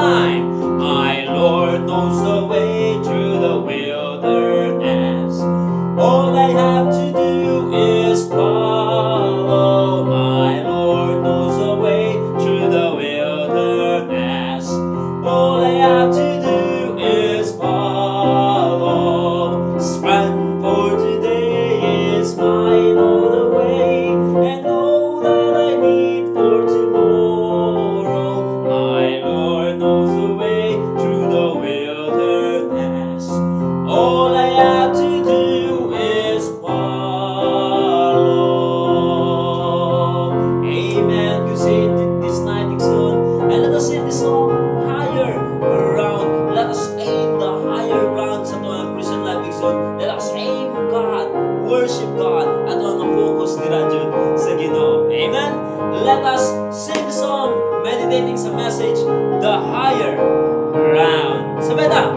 time. My Lord knows the way through the wilderness. All I have to do is follow. My Lord knows the way through the wilderness. All I have to do is follow. Strength for today is mine all the way, and all that I need for tomorrow. My Lord knows the way through the wilderness. All I have to do is follow. Amen. You say this night, Dixon, and let us sing this song higher around. Let us aim the higher ground sa tuwang Christian Life Dixon. Let us aim God, worship God, at ang focus nila dyan sa Ginoo. Amen. Let us sing the song, meditating sa message, the higher ground. Sabay na.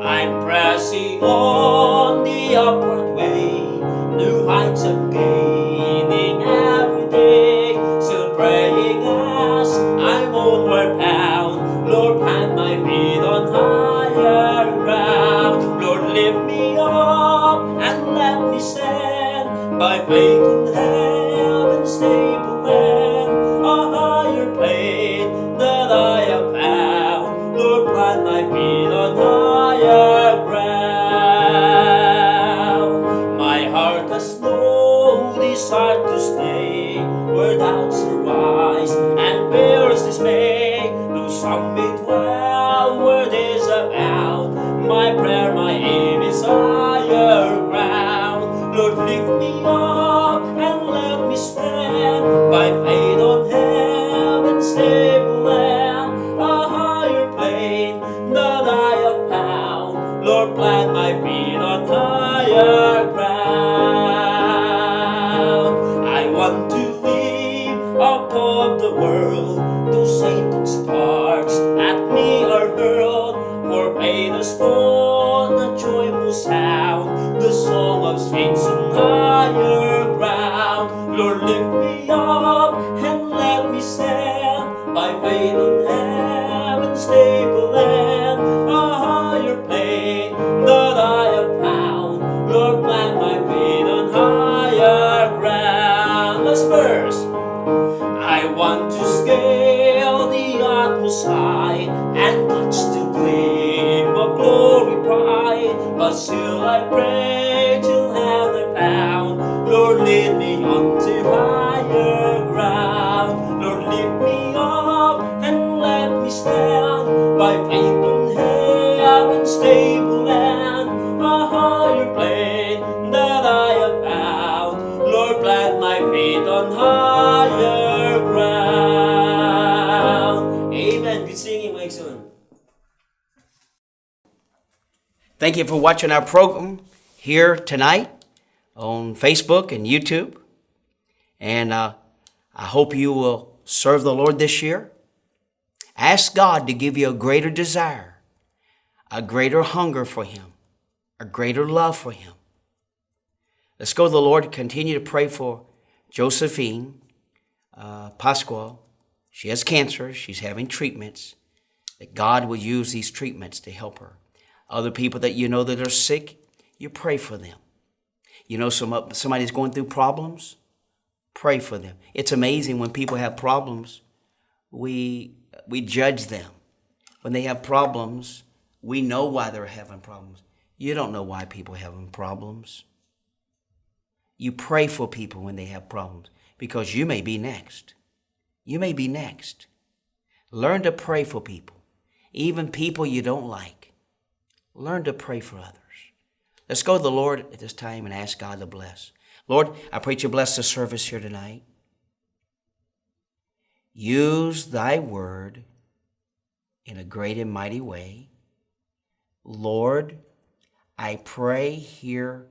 I'm pressing on the upward way, new heights I'm gaining every day. Still praying as I'm onward bound. Lord, plant my feet on higher ground. Lord, lift me up and let me stand by faith in heaven's stable land, a higher plane that I have found. Lord, plant my feet on higher ground. My heart has no desire to stay where doubts arise and fears dismay. No summit well where days abound. My prayer, my aim is higher ground. Lord, lift me up and let me stand by faith on heaven's stable land, a higher plane that I have found. Lord, plant my feet on higher ground. I want to live above the world. Those Satan's darts at me are hurled. For faith has born a joyful sound, the song of saints on higher ground. Lord, lift me up and let me stand by faith on heaven's stable land, a higher plane that I have found. Lord, plant my feet on higher ground. Last verse. I want to scale the utmost high and touch the gleam of glory bright, but still I pray till heaven bound. Lord, lead me unto higher ground. Lord, lift me up and let me stand by faith on heaven's stable land, a higher plane that I have found. Lord, plant my feet on higher ground. Amen. Good singing, Mike Son. Thank you for watching our program here tonight on Facebook and YouTube. And I hope you will serve the Lord this year. Ask God to give you a greater desire, a greater hunger for Him, a greater love for Him. Let's go to the Lord and continue to pray for Josephine Pascual. She has cancer. She's having treatments. That God will use these treatments to help her. Other people that you know that are sick, you pray for them. You know somebody's going through problems, pray for them. It's amazing when people have problems, we judge them. When they have problems, we know why they're having problems. You don't know why people are having problems. You pray for people when they have problems because you may be next. You may be next. Learn to pray for people, even people you don't like. Learn to pray for others. Let's go to the Lord at this time and ask God to bless. Lord, I pray that you bless the service here tonight. Use thy word in a great and mighty way. Lord, I pray here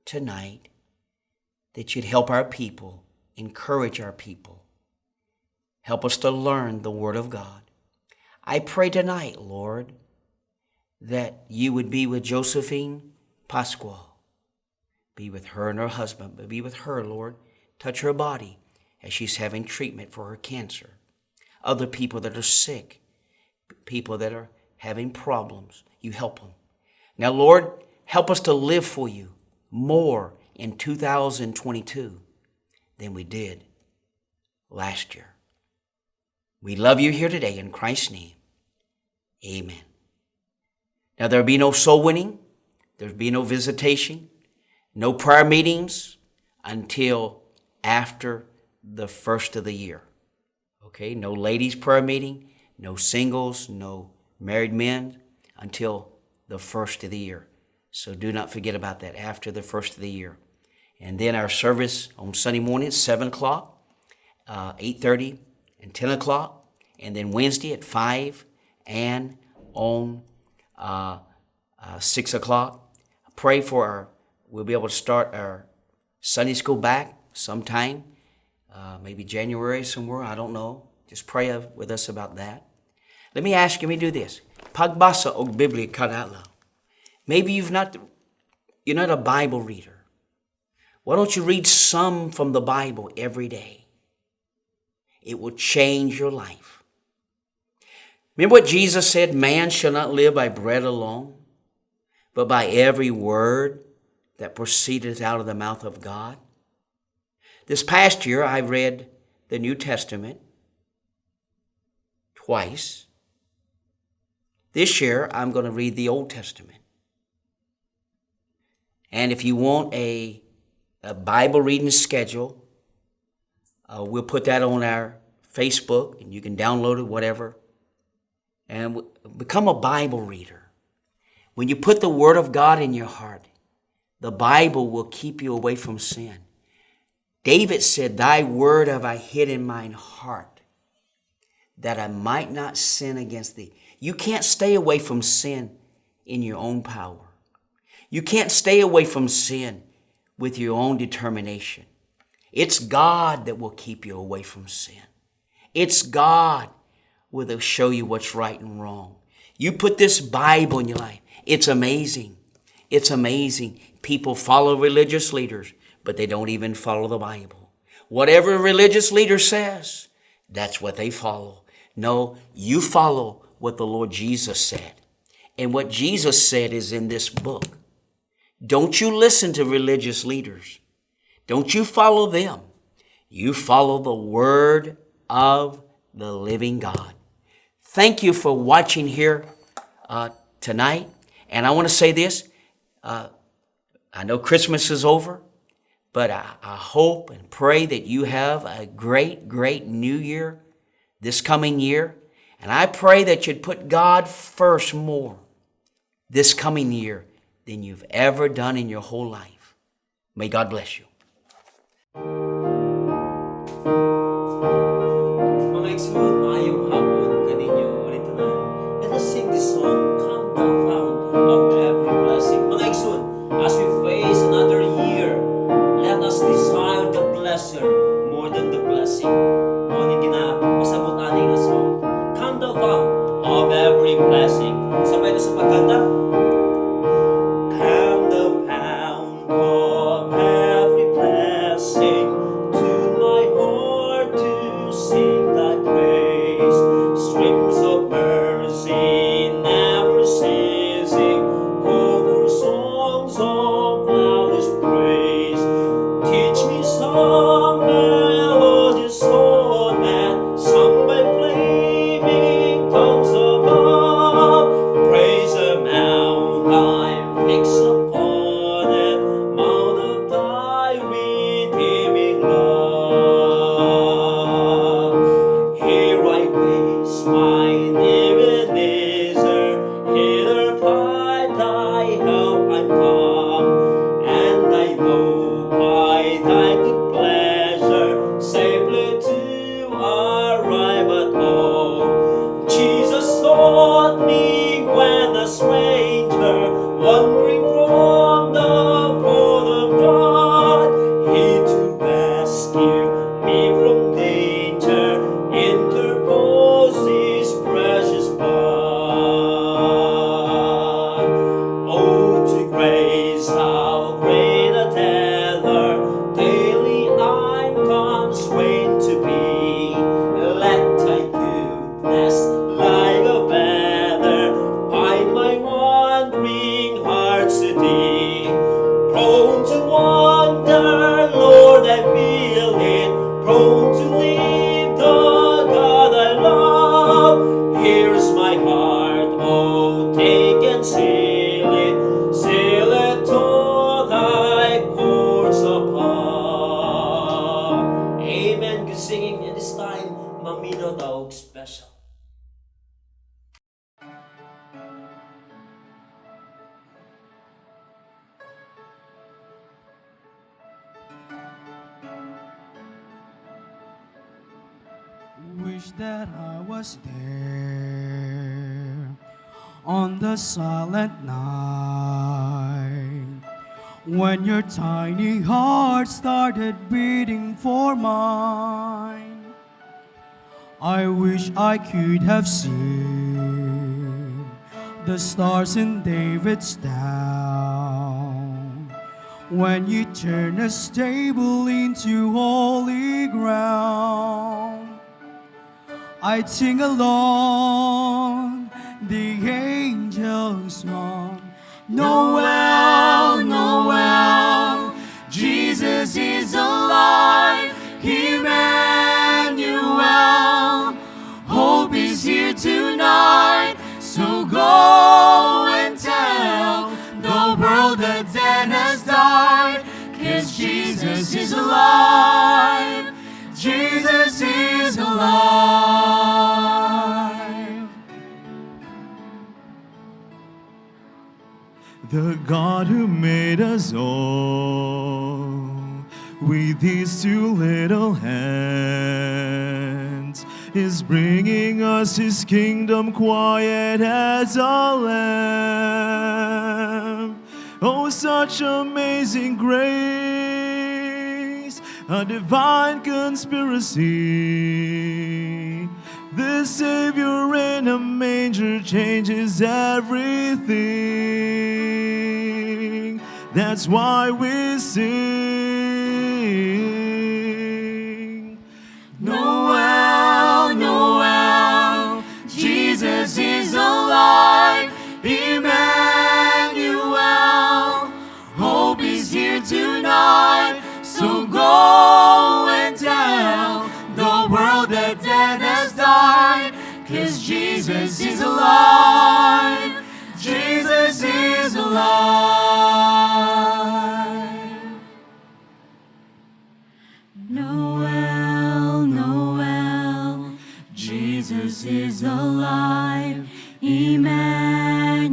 tonight that you'd help our people, encourage our people. Help us to learn the word of God. I pray tonight, Lord, that you would be with Josephine Pascual. Be with her and her husband, but be with her, Lord. Touch her body as she's having treatment for her cancer. Other people that are sick, people that are having problems. You help them. Now, Lord, help us to live for you more in 2022 than we did last year. We love you here today in Christ's name. Amen. Now, there'll be no soul winning. There'll be no visitation, no prayer meetings until after the first of the year. Okay, no ladies' prayer meeting, no singles, no married men until the first of the year. So do not forget about that, after the first of the year. And then our service on Sunday morning, 7 o'clock, 8:30, and 10 o'clock. And then Wednesday at 5 and on 6 o'clock. Pray for we'll be able to start our Sunday school back sometime, maybe January somewhere, I don't know. Just pray with us about that. Let me do this. Pagbasa og Biblia kada. Maybe you're not a Bible reader. Why don't you read some from the Bible every day? It will change your life. Remember what Jesus said, man shall not live by bread alone, but by every word that proceedeth out of the mouth of God. This past year, I read the New Testament twice. This year, I'm going to read the Old Testament. And if you want a Bible reading schedule, we'll put that on our Facebook, and you can download it, whatever. And become a Bible reader. When you put the Word of God in your heart, the Bible will keep you away from sin. David said, thy word have I hid in mine heart, that I might not sin against thee. You can't stay away from sin in your own power. You can't stay away from sin with your own determination. It's God that will keep you away from sin. It's God will show you what's right and wrong. You put this Bible in your life. It's amazing. It's amazing. People follow religious leaders, but they don't even follow the Bible. Whatever a religious leader says, that's what they follow. No, you follow what the Lord Jesus said. And what Jesus said is in this book. Don't you listen to religious leaders. Don't you follow them. You follow the word of the living God. Thank you for watching here tonight. And I want to say this. I know Christmas is over, but I hope and pray that you have a great, great new year this coming year. And I pray that you'd put God first more this coming year than you've ever done in your whole life. May God bless you. Mga exclude, maayong hapon kaninyo ulit na. Let us sing this song, Come Thou Fount of Every Blessing. Mga exclude, as we face another year, let us desire the blesser more than the blessing. O di pasabot aning na song, Come Thou Fount of Every Blessing. Sabay na sa pagkanta. Come Thou Fount of every blessing, to my heart to sing thy praise. Streams of mercy never ceasing, over songs of loudest praise. Teach me some melodious sonnet, sung by flaming tongues above. Praise the mount I fix upon it, mount of thy redeeming love. Here I place mine Ebenezer, hither by thy help I'm come, and I know by thy good pleasure safely to arrive at home. Jesus sought me when a stranger, wandering from the fold of God. He to rescue me from danger interposed his precious blood. Oh, to grace how great a tether daily I'm constrained to be. Let thy goodness like a wish that I was there on the silent night when your tiny heart started beating for mine. I wish I could have seen the stars in David's town when you turn a stable into holy ground. I'd sing along the angels' song, Noel, Noel, Jesus is alive, Emmanuel, hope is here tonight, so go and tell the world the dead has died, 'cause Jesus is alive, Jesus is alive. The God who made us all with his two little hands is bringing us his kingdom quiet as a lamb. Oh, such amazing grace, a divine conspiracy. The Savior in a manger changes everything. That's why we sing. Noel, Noel, Jesus is alive, Emmanuel, hope is here tonight, so go and tell the world that death has died, 'cause Jesus is alive, Jesus is alive. Noel, Noel, Jesus is alive, Emmanuel,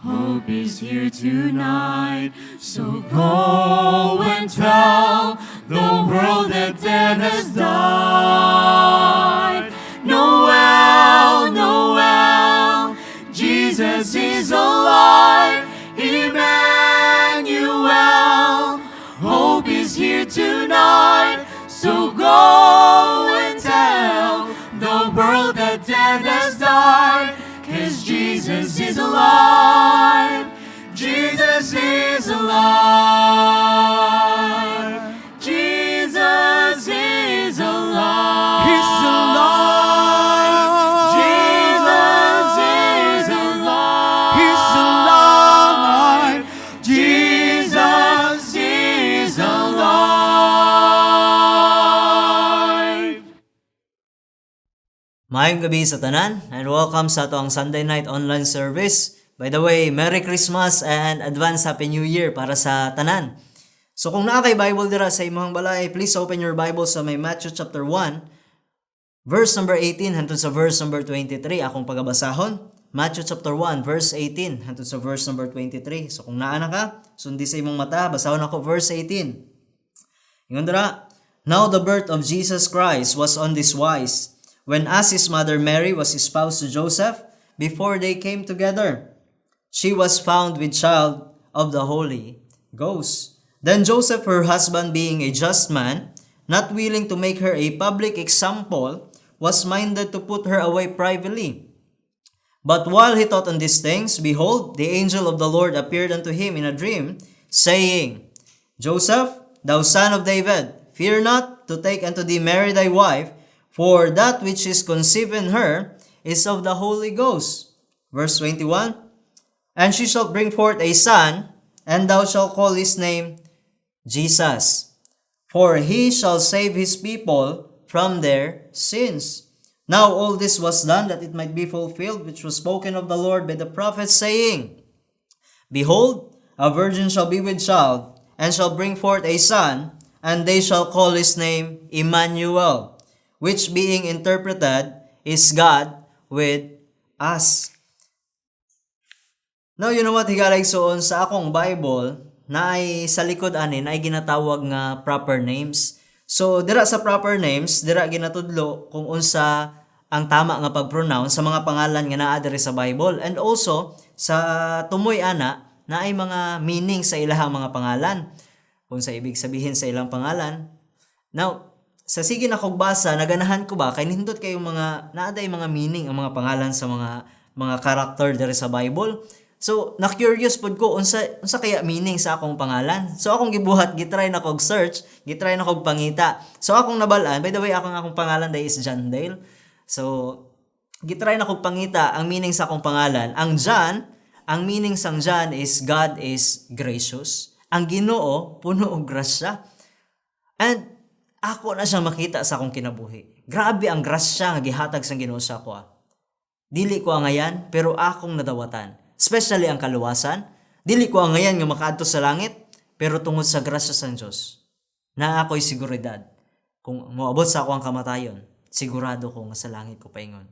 hope is here tonight, so go and tell the world that death has died. Noel, Noel, Jesus is alive, Emmanuel, hope is here tonight, so go and tell the world that death has died, 'cause Jesus is alive, Jesus is alive, Jesus is alive, He's alive, Jesus is alive, He's alive, Jesus is alive. Maayong gabi sa tanan and welcome sa atong Sunday night online service. By the way, Merry Christmas and advance Happy New Year para sa tanan. So kung naa kay Bible dira sa imong balay, please open your Bible sa may Matthew chapter 1, verse number 18 hangtod sa verse number 23. Akong pagabasahon. Matthew chapter 1, verse 18 hangtod sa verse number 23. So kung naa na ka, sundi sa imong mata, basahon ako verse 18. Ingon dira, now the birth of Jesus Christ was on this wise, when as his mother Mary was espoused to Joseph, before they came together, she was found with child of the Holy Ghost. Then Joseph, her husband, being a just man, not willing to make her a public example, was minded to put her away privately. But while he thought on these things, behold, the angel of the Lord appeared unto him in a dream, saying, Joseph, thou son of David, fear not to take unto thee Mary thy wife, for that which is conceived in her is of the Holy Ghost. Verse 21, and she shall bring forth a son, and thou shalt call his name Jesus, for he shall save his people from their sins. Now all this was done that it might be fulfilled, which was spoken of the Lord by the prophet, saying, behold, a virgin shall be with child, and shall bring forth a son, and they shall call his name Emmanuel, which being interpreted is God with us. Now, you know what, higalag soon sa akong Bible, na ay sa likod ani, na ay ginatawag nga proper names. So dira sa proper names, dira ginatudlo kung unsa ang tama nga pag-pronounce sa mga pangalan nga naa diri sa Bible, and also sa tumoy ana na ay mga meaning sa ilahang mga pangalan. Kung sa ibig sabihin sa ilang pangalan. Now, sa sige na kog basa, naganahan ko ba kay nindot kayong mga naaday mga meaning ang mga pangalan sa mga character diri sa Bible. So, na-curious pod ko unsa kaya meaning sa akong pangalan. So, akong gibuhat, gitry na kog search, gitry na kog pangita. So, akong nabalaan, by the way, akong pangalan day is John Dale. So, gitry na kog pangita ang meaning sa akong pangalan. Ang John, ang meaning sang John is God is gracious. Ang Ginoo puno og grasya. And ako na siyang makita sa akong kinabuhi. Grabe ang grasya nga gihatag sang Ginoo sa ako. Dili ko angayan, pero akong nadawatan. Especially ang kaluwasan. Dili ko angayan nga makaadto sa langit, pero tungod sa grasya sang Dios, na ako'y seguridad. Kung moabot sa ako ang kamatayon, sigurado ko nga sa langit ko paingon.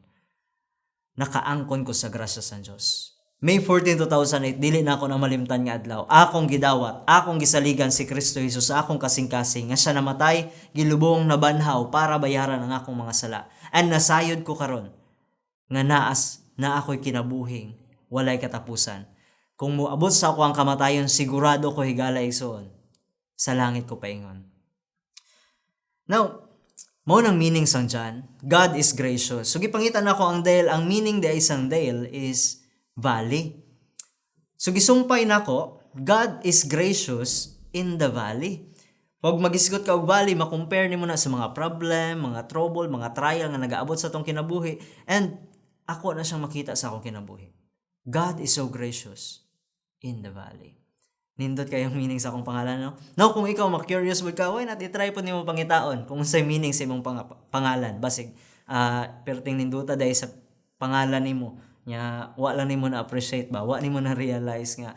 Nakaangkon ko sa grasya sang Dios. May 14, 2008, dili na ako na malimtan nga adlaw. Akong gidawat, akong gisaligan si Kristo Jesus sa akong kasing-kasing nga siya namatay, gilubong nabanhaw para bayaran ang akong mga sala. And nasayod ko karon nga naas na ako'y kinabuhing walay katapusan. Kung moabot sa ako ang kamatayon, sigurado ko higala igsoon. Sa langit ko paingon. Now, mao nang meaning sang John, God is gracious. So gipangitan nako ang Dale, ang meaning di isang Dale is valley. So gisumpay nako, God is gracious in the valley. Pag magisgot ka og valley, makompare nimo na sa mga problem, mga trouble, mga trial nga nagaabot sa tong kinabuhi, and ako na siyang makita sa akong kinabuhi. God is so gracious in the valley. Nindot kayong meaning sa akong pangalan, no? Now, kung ikaw ma-curious mo ka, why not i-try po nimo pangitaon kung sa meaning sa imong pangalan. Basig, perting ninduta dahil sa pangalan nimo, nya wa lang nimo na appreciate ba, wa nimo na realize nga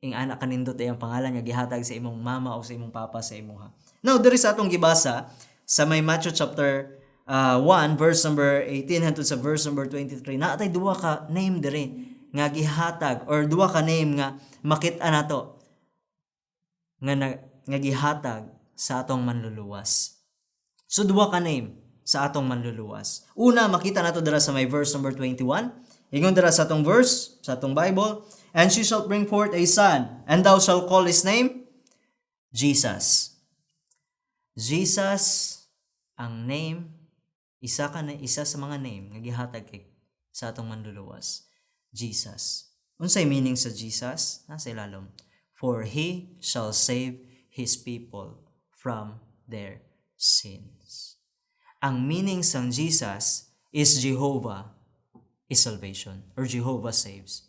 ing anak kanindot ay ang pangalan nga gihatag sa imong mama o sa imong papa sa imuha. Now diri sa atong gibasa sa may Matthew chapter 1 verse number 18 hangtod sa verse number 23, na atay duha ka name diri nga gihatag or duha ka name nga makit-an nato nga gihatag sa atong manluluwas. So duha ka name sa atong manluluwas. Una makita nato dira sa may verse number 21. Ingon dira sa atong verse, sa atong Bible, and she shall bring forth a son, and thou shalt call his name Jesus. Jesus ang name, isa sa mga name nga gihatag sa atong manluluwas. Jesus. Unsay meaning sa Jesus? Nasa ilalom. For he shall save his people from their sins. Ang meaning sang Jesus is Jehovah is salvation, or Jehovah saves.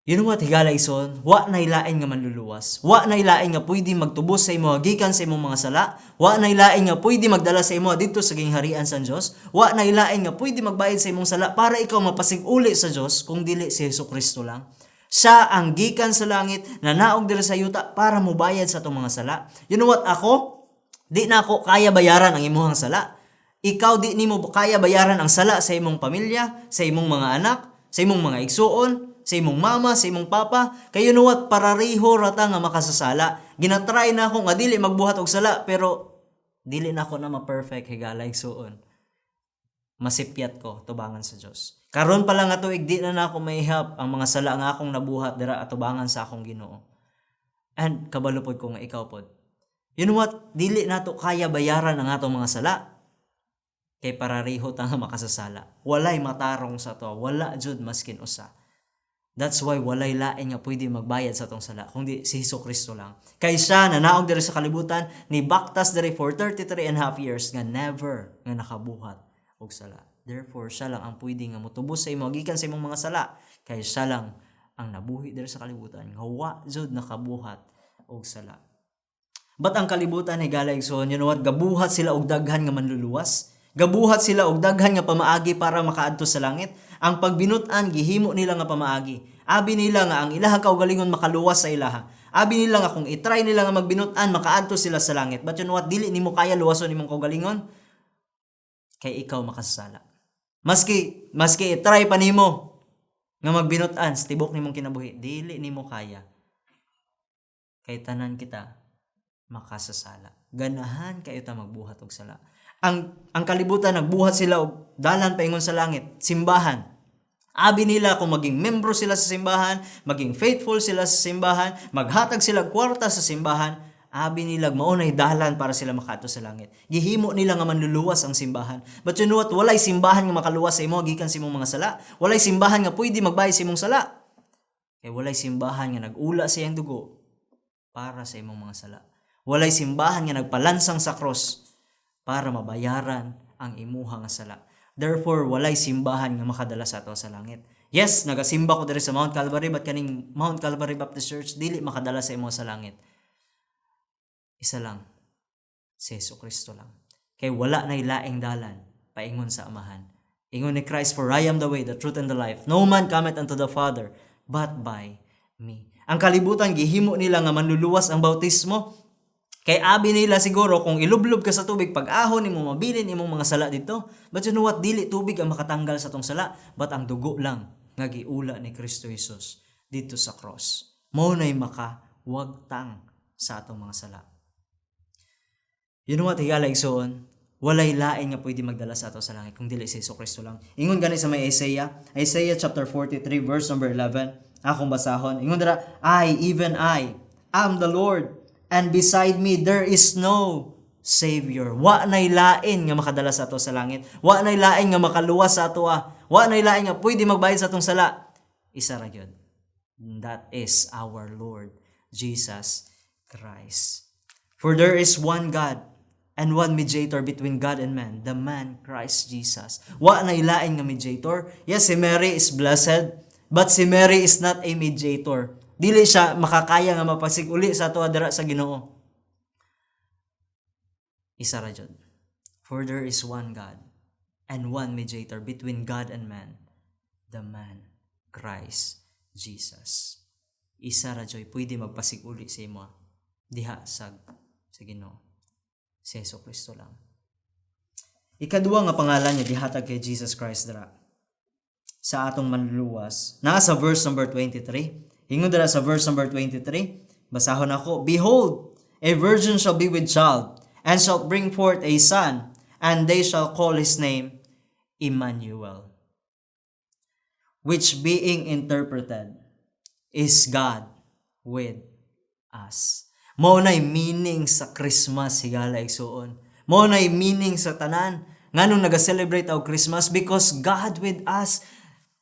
You know what, higala ison, wa na ilain nga manluluwas, wa na ilain nga pwede magtubos sa imo gikan sa imong mga sala, wa na ilain nga pwede magdala sa imo dito sa gingharian sa Dios, wa na ilain nga pwede magbayad sa imong sala para ikaw mapasig-uli sa Dios kung dili si Hesukristo lang. Siya ang gikan sa langit na naog diri sa yuta para mobayad sa atong mga sala. You know what, ako di na ako kaya bayaran ang imong sala. Ikaw di nimo kaya bayaran ang sala sa imong pamilya, sa imong mga anak, sa imong mga igsuon, sa imong mama, sa imong papa. Kayo know what, parareho rata nga makasasala. Ginatry na ako nga dili magbuhat og sala, pero dili na ako na ma-perfect higala igsuon. Masipyat ko tubangan sa Dios. Karon pa lang ato di na ako mahihap ang mga sala nga akong nabuhat dira atubangan sa akong Ginoo. And kabalo pod ko nga ikaw pod. You know what, dili nato kaya bayaran ang atong mga sala. Kay parareho ta nga makasasala. Walay matarong sa to, wala jud maskin usa. That's why walay lain nga pwede magbayad sa atong sala kundi si Hesukristo lang. Kay siya na naog diri sa kalibutan ni baktas diri for 33 and a half years nga never nga nakabuhat og sala. Therefore siya lang ang pwede nga motubos sa imo gikan sa imong mga sala. Kay siya lang ang nabuhi diri sa kalibutan nga wa jud nakabuhat og sala. But ang kalibutan higala igsoon, you know what, gabuhat sila og daghan nga manluluwas. Gabuhat sila og daghan nga pamaagi para makaadto sa langit. Ang pagbinut-an gihimo nila nga pamaagi. Abi nila nga ang ilahang kaugalingon makaluwas sa ilaha. Abi nila nga kung i-try nila nga magbinut-an makaadto sila sa langit. But you know what, dili nimo kaya luwason imong kaugalingon kay ikaw makasasala. Maski i-try pa nimo nga magbinut-an sa tibok nimong kinabuhi, dili nimo kaya. Kay tanan kita makasasala. ganahan kayo ta magbuhat og sala. Ang kalibutan nagbuhat sila og dalan paingon sa langit, simbahan. Abi nila kung maging membro sila sa simbahan, maging faithful sila sa simbahan, maghatag sila kwarta sa simbahan, abi nila maunay dalan para sila makaadto sa langit. Gihimo nila nga manluluwas ang simbahan. But you know what? Walay simbahan nga makaluwas sa imo gikan sa imong mga sala. Walay simbahan nga pwede magbayad sa imong sala. Kay walay simbahan nga nag-ula sa iyang dugo para sa imong mga sala. Walay simbahan nga nagpalansang sa cross para mabayaran ang imuha nga sala. Therefore, walay simbahan nga makadala sa ato sa langit. Yes, nagasimba ko diri sa Mount Calvary, but kaning Mount Calvary Baptist Church dili makadala sa imo sa langit. Isa lang, si Jesucristo lang. Kay wala nay laing dalan paingon sa Amahan. Ingon ni Christ, "For I am the way, the truth, and the life. No man cometh unto the Father but by me." Ang kalibutan gihimo nila nga manluluwas ang bautismo. Kay abi nila siguro kung ilublob ka sa tubig, pag-ahon nimo mabilin imong mga sala dito. But you know what? Dili tubig ang makatanggal sa tong sala, but ang dugo lang nga giula ni Kristo Jesus dito sa cross. Mao nay makawagtang sa atong mga sala. You know what? Higala igsoon, walay lain nga pwede magdala sa ato sa langit kung dili si Jesucristo lang. Ingon gani sa may Isaiah chapter 43 verse number 11. Akong basahon. Ingon dira, even I am the Lord, and beside me there is no Savior. Wa nay lain nga makadala sa ato sa langit. Wa nay lain nga makaluwas sa ato. Wa nay lain nga pwede magbayad sa atong sala. Isa ra gyud. That is our Lord Jesus Christ. For there is one God and one mediator between God and man, the man Christ Jesus. Wa nay lain nga mediator. Yes, si Mary is blessed, but si Mary is not a mediator. Dili siya makakaya nga mapasig-uli sa ato dira sa Ginoo. Isa ra jud. For there is one God and one mediator between God and man, the man Christ Jesus. Isa ra jud pwede magpasig-uli sa imo diha sa Ginoo. Si Jesucristo lang. Ikaduwa nga pangalan niya dihatag kay Jesus Christ dira sa atong manluluwas. Nasa verse number 23. Ingon dira sa verse number 23. Basahon ako. "Behold, a virgin shall be with child, and shall bring forth a son, and they shall call his name Emmanuel." Which being interpreted is God with us. Mao nay meaning sa Christmas, higala igsuon. Mao nay meaning sa tanan nganong naga-celebrate og Christmas, because God with us.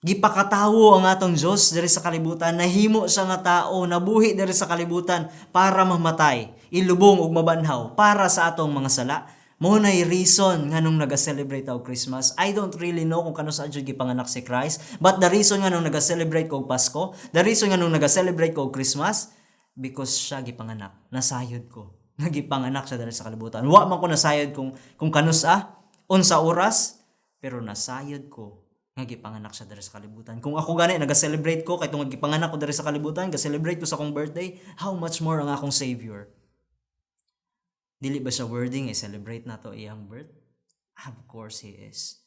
Gipakatawo ang atong Dios diri sa kalibutan, nahimo siya nga tao, nabuhi diri sa kalibutan para mamatay, ilubong ug mabanhaw para sa atong mga sala. Mao nay reason nganong naga-celebrate og Christmas. I don't really know kung kano sa jud gipanganak si Christ, but the reason nganong naga-celebrate ko og Pasko, the reason nganong naga-celebrate ko og Christmas, because siya gipanganak. Nasayod ko. Nagipanganak siya diri sa kalibutan. Wa man ko nasayod kung kanus-a, unsa oras, pero nasayod ko nga gipanganak siya diri sa kalibutan. Kung ako gani naga-celebrate ko kay tungod gipanganak ko diri sa kalibutan, ga-celebrate ko sa akong birthday, how much more ang akong Savior? Dili ba siya worthy nga i-celebrate nato iyang birth? Of course he is.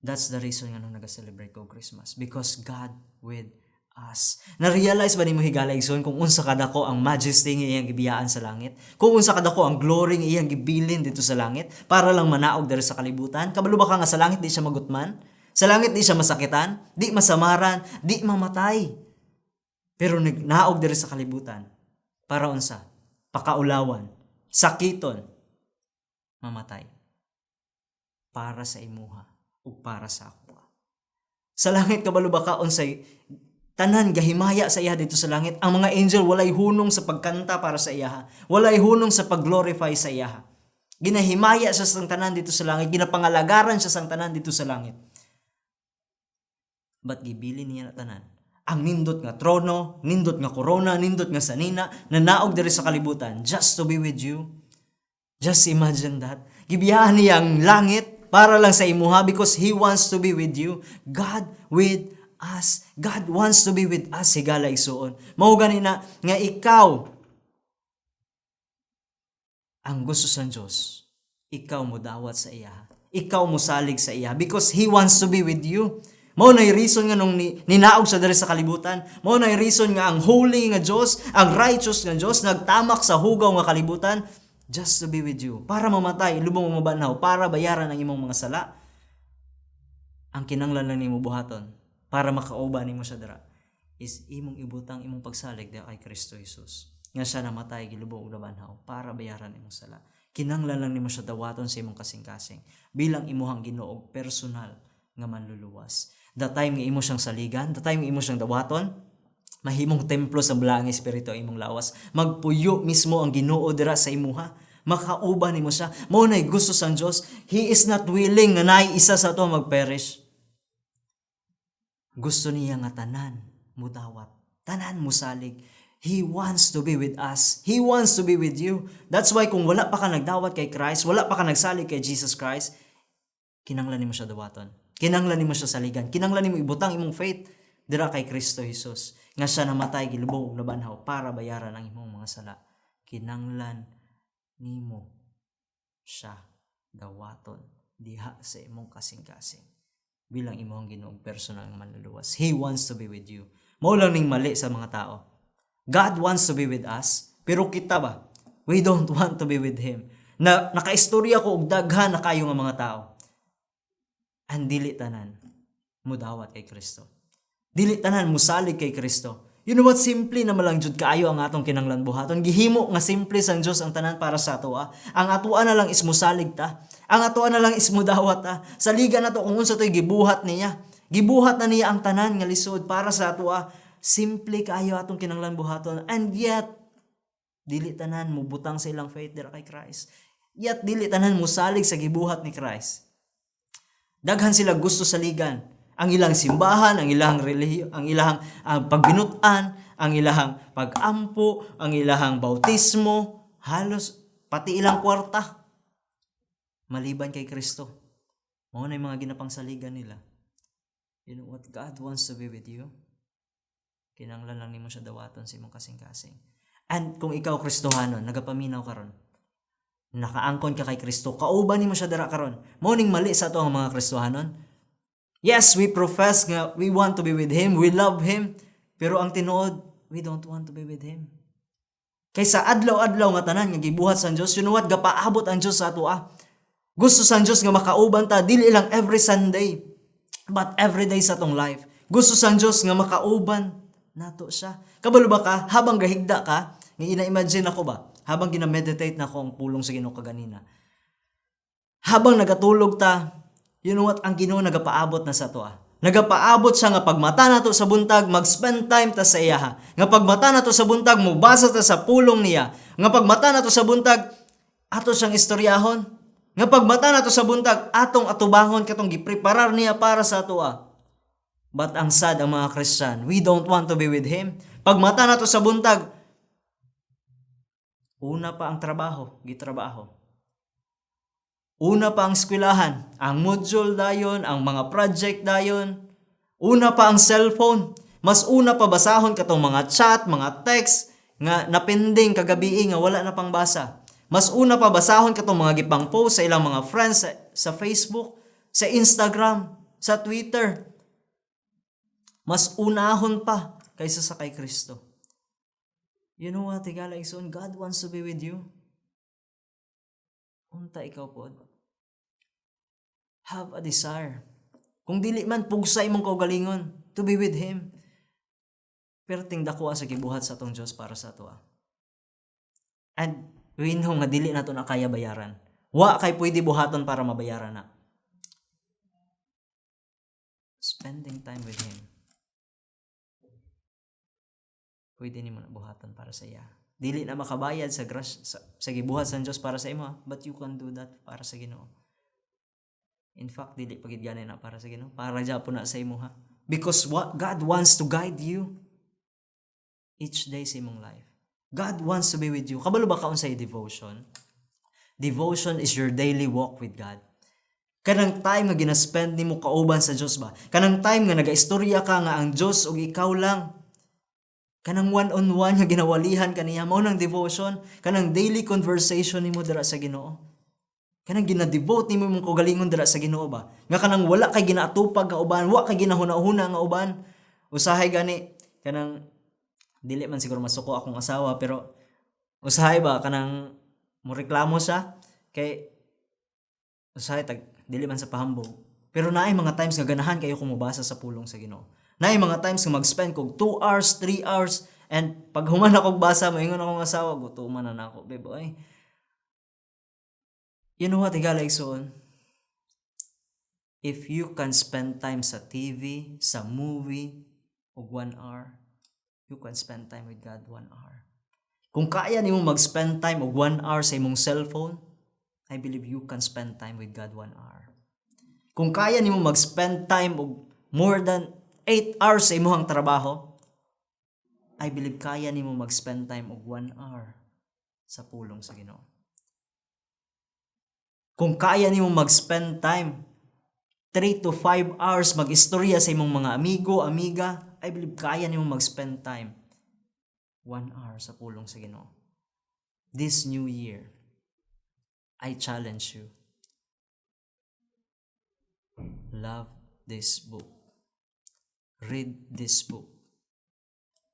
That's the reason nga nung naga-celebrate ko Christmas, because God with us. Na-realize ba nimo higala igsoon kung unsa kadako ang majesty nga iyang gibiyaan sa langit? Kung unsa kadako ang glory nga iyang gibilin dito sa langit para lang manaog diri sa kalibutan? Kabalo ba ka nga sa langit di siya magutman? Sa langit di siya masakitan, di masamaran, di mamatay. Pero naog diri sa kalibutan para unsa? Pakaulawan, sakiton, mamatay. Para sa imuha ug para sa ako. Sa langit kabalo ba ka unsay tanan gahimaya sa iya dito sa langit? Ang mga angel walay hunong sa pagkanta para sa iya. Walay hunong sa pagglorify sa iya. Ginahimaya siya sang tanan dito sa langit, ginapangalagaran siya sang tanan dito sa langit. But gibilin niya na tanan ang nindot nga trono, nindot nga korona, nindot nga sanina, na naog diri sa kalibutan just to be with you. Just imagine that. Gibiyahan niya ang langit para lang sa imuha because He wants to be with you. God with us. God wants to be with us, higala igsuon. Mao gani na nga ikaw ang gusto sa Dios. Ikaw mo dawat sa iya. Ikaw mo salig sa iya because He wants to be with you. Mao na reason nga nung ninaog sa diri sa kalibutan. Mao na reason nga ang holy nga Dios, ang righteous nga Dios nagtamak sa hugaw nga kalibutan just to be with you, para mamatay, lubong mabanhaw, para bayaran ang imong mga sala. Ang kinanglan lang nimo buhaton para makauban nimo siya dira is imong ibutang imong pagsalig da kay Kristo Jesus. Nga siya namatay gilubong og nabanhaw para bayaran imong sala. Kinanglan lang nimo siya dawaton sa imong kasing-kasing bilang imuhang Ginoo personal nga manluluwas. The time nga imo siyang saligan, the time nga imo siyang dawaton, mahimong templo sa bulaang espiritu ang imong lawas. Magpuyo mismo ang Ginoo dira sa imuha. Makauban nimo siya. Mao nay gusto sang Dios. He is not willing nga naay isa sa ato magperish. Gusto niya nga tanan mudawat, tanan musalig. He wants to be with us. He wants to be with you. That's why kung wala pa ka nagdawat kay Christ, wala pa ka nagsalig kay Jesus Christ, kinanglan nimo siya dawaton. Kinanglan nimo siya saligan. Kinanglan nimo ibutang imong faith dira kay Kristo Jesus. Nga siya namatay gilubong og nabanhaw para bayaran ang imong mga sala. Kinanglan nimo siya dawaton diha sa imong kasing-kasing bilang imong Ginoong personal nga manluluwas. He wants to be with you. Mao lang ning mali sa mga tao. God wants to be with us, pero kita ba? We don't want to be with Him. Nakaistorya ko og daghan na kayo nga mga tao. Ang dili tanan mudawat kay Kristo. Dili tanan musalig kay Kristo. You know what? Simple na malang jud kaayo ang atong kinanglan buhaton. Gihimo nga simple sang Dios ang tanan para sa atoa. Ang atoa na lang is musalig ta. Ang atoa na lang is mudawat ta. Saligan nato kung unsa toy gibuhat niya. Gibuhat na niya ang tanan nga lisod para sa atoa. Simple kaayo atong kinanglan buhaton. And yet dili tanan mubutang sa ilang faith dira kay Christ. Yet dili tanan musalig sa gibuhat ni Christ. Daghan sila gusto saligan. Ang ilang simbahan, ang ilang relihiyon, ang ilang pagbinutan, ang ilang pagampo, ang ilang bautismo, halos pati ilang kwarta. Maliban kay Kristo. Mao na yung mga ginapangsaligan nila. You know what? God wants to be with you. Kinanglan lang nimo siya dawaton sa imong kasing-kasing. And kung ikaw Kristohanon, nagapaminaw karon, nakaangkon ka kay Kristo, kauban nimo siya dara karon. Mao ning mali sa ato ang mga Kristohanon. Yes, we profess nga we want to be with Him, we love Him, pero ang tinuod, we don't want to be with Him. Kaysa adlaw-adlaw nga tanan nga gibuhat sa Dios, you know what? Gapaabot ang Dios sa ato. Gusto sa Dios nga makauban ta dili lang every Sunday, but every day sa atong life. Gusto sa Dios nga makauban nato siya. Kabalo ba ka habang gahigda ka, nga ina-imagine ako ba? Habang gina-meditate na ko ang pulong sa Ginoo kaganina. Habang nagatulog ta, you know what? Ang Ginoo nagapaabot na sa ato. Nagapaabot siya nga pagmata nato sa buntag, mag-spend time ta sa iya. Nga pagmata nato sa buntag, mubasa ta sa pulong niya. Nga pagmata nato sa buntag, ato siyang istoryahon. Nga pagmata nato sa buntag, atong atubangon katong gipreparar niya para sa ato. But ang sad ang mga Christian, we don't want to be with Him. Pagmata nato sa buntag, una pa ang trabaho, gitrabaho. Una pa ang eskwelahan, ang module dayon, ang mga project dayon. Una pa ang cellphone. Mas una pa basahon katong mga chat, mga text nga napending kagabi nga wala na pang basa. Mas una pa basahon katong mga gipang post sa ilang mga friends sa Facebook, sa Instagram, sa Twitter. Mas unahon pa kaysa sa kay Kristo. You know what, tigala igsoon, God wants to be with you. Unta ikaw po. Have a desire. Kung dili man pugsa imong kaugalingon to be with Him. Pero tingdako sa gibuhat sa atong Dios para sa ato. And we know nga dili nato na kaya bayaran. Wa kay pwede buhaton para mabayaran na. Spending time with Him. Pwede nimo na buhaton para sa iya. Dili na makabayad sa gibuhat sa Dios para sa imo, but you can do that para sa Ginoo. In fact, dili pagid ganay na para sa Ginoo, para gyapon na sa imo ha. Because what God wants to guide you each day sa imong life. God wants to be with you. Kabalo ba kaon sa devotion? Devotion is your daily walk with God. Kanang time nga ginaspend nimo kauban sa Dios ba? Kanang time nga nagaistorya ka nga ang Dios ug ikaw lang. Kanang one-on-one nga ginawalihan kaniya mao nang devotion, kanang daily conversation nimo dira sa Ginoo. Kanang gina-devote nimo imong kaugalingon dira sa Ginoo ba? Nga kanang wala kay ginaatupag nga uban, wa kay ginahuna-huna nga uban. Usahay gani kanang dili man siguro masuko akong asawa pero usahay ba kanang mo reklamo sa kay usahay tag dili man sa pahambog. Pero naay mga times nga ganahan kayo kung mabasa sa pulong sa Ginoo. Naay mga times nga mag-spend kog 2 hours, 3 hours and pag human akong basa moingon akong asawa gutuman na nako babe oy. You know what igala igsoon? If you can spend time sa TV, sa movie og 1 hour, you can spend time with God 1 hour. Kung kaya nimo mag-spend time og 1 hour sa imong cellphone, I believe you can spend time with God 1 hour. Kung kaya nimo mag-spend time og more than 8 hours sa imong trabaho, I believe kaya nimo mag-spend time og 1 hour sa pulong sa Ginoo. Kung kaya nimo mag-spend time 3 to 5 hours mag-istorya sa imong mga amigo, amiga, I believe kaya nimo mag-spend time 1 hour sa pulong sa Ginoo. This new year, I challenge you. Love this book. Read this book.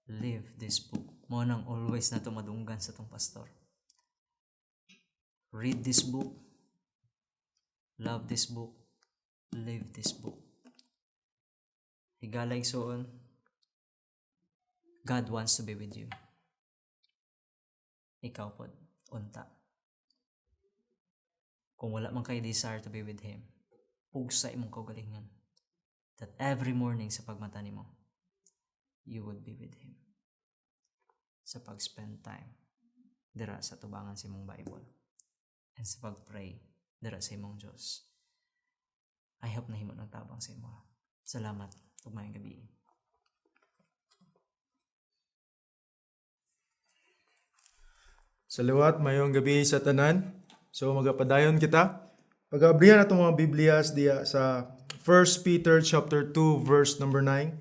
Live this book. Mo nang always na madunggan sa tong pastor. Read this book. Love this book. Live this book. Higalay soon. God wants to be with you. Ikaw pod, unta. Kung wala man kayo desire to be with Him, pugsa imong kaugalingan that every morning sa pagmata nimo, you would be with Him. Sa pag-spend time dira sa tubangan sa imong Bible and sa pag-pray dira sa imong Diyos. I hope na himo ng tabang sa imo. Salamat ug maayong gabi. Salawat, mayong gabi sa tanan. So magapadayon kita. Pag-abrihan atong mga Biblias diya sa 1 Peter chapter 2 verse number 9.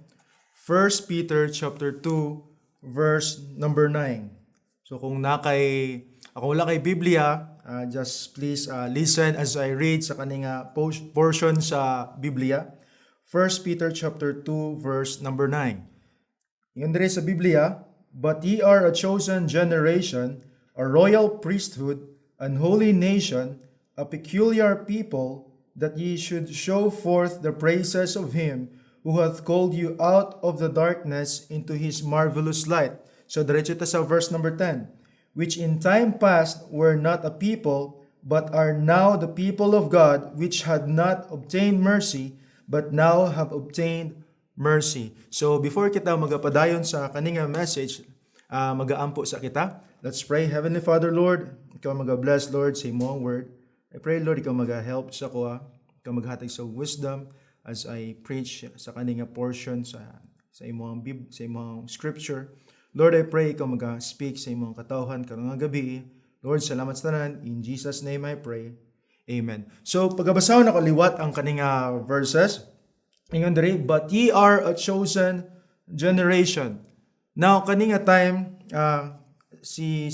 1 Peter chapter 2 verse number 9. So kung wala kay Biblia, just please listen as I read sa kaning portion sa Biblia. 1 Peter chapter 2 verse number 9. Ingon diri sa Biblia, "But ye are a chosen generation, a royal priesthood, an holy nation, a peculiar people, that ye should show forth the praises of him who hath called you out of the darkness into his marvelous light." So diretso ta sa verse number 10. "Which in time past were not a people, but are now the people of God, which had not obtained mercy, but now have obtained mercy." So before kita magapadayon sa kaninga message, magaampo sa kita. Let's pray. Heavenly Father, Lord, ikaw mag-bless, Lord, sa imong word. I pray, Lord, ikaw mag-help sa kuha. Ikaw maghatag sa wisdom as I preach sa kaninga portion sa imong scripture. Lord, I pray, ikaw mag-speak sa imong katawhan karong nga gabi. Lord, salamat sa tanan. In Jesus' name I pray. Amen. So, pagabasahon ako liwat ang kaninga verses. Ingon diri, "But ye are a chosen generation." Now, kaninga time, si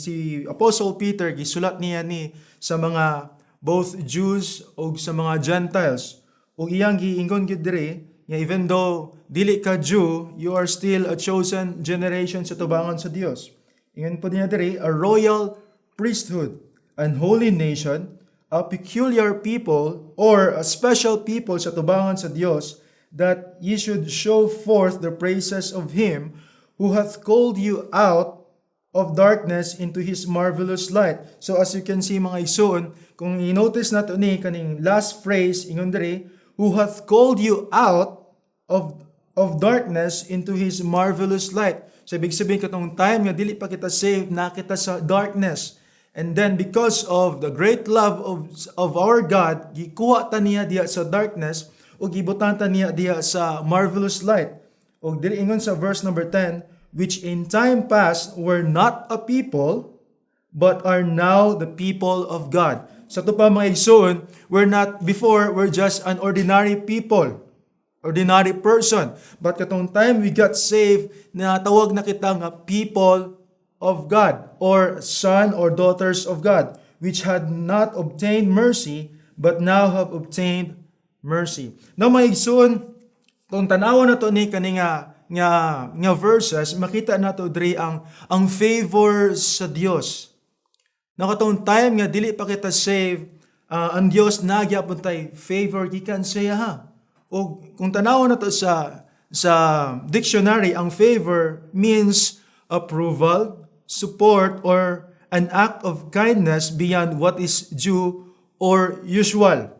Apostle Peter gisulat niya ni sa mga both Jews o sa mga Gentiles. O iyang giingon gid diri nga even though dili ka Jew, you are still a chosen generation sa tubangan sa Dios. Ingon po niya diri, "A royal priesthood, an holy nation, a peculiar people or a special people sa tubangan sa Dios, that ye should show forth the praises of him who hath called you out of darkness into his marvelous light." So as you can see mga igsoon, kung i-notice nato ni kaning last phrase ingon diri, "who hath called you out of darkness into his marvelous light." So ibig sabihin katong time nga dili pa kita saved, na kita sa darkness. And then because of the great love of our God, gikuha ta niya diha sa darkness o gibutan ta niya diha sa marvelous light. O dili ingon sa verse number 10, "which in time past were not a people, but are now the people of God." Sa to pa mga igsoon, we're just an ordinary people, ordinary person. But katong time we got saved, natawag na kita nga people of God, or son or daughters of God, which had not obtained mercy, but now have obtained mercy. Now mga igsoon, kung tanawan na to ni kaninga nga verses, makita nato diri ang favor sa Dios. Nakatong time nga dili pa kita save, ang Dios nagyapon tay favor gikan sa iya ha. O kung tanawon nato sa dictionary, ang favor means approval, support, or an act of kindness beyond what is due or usual.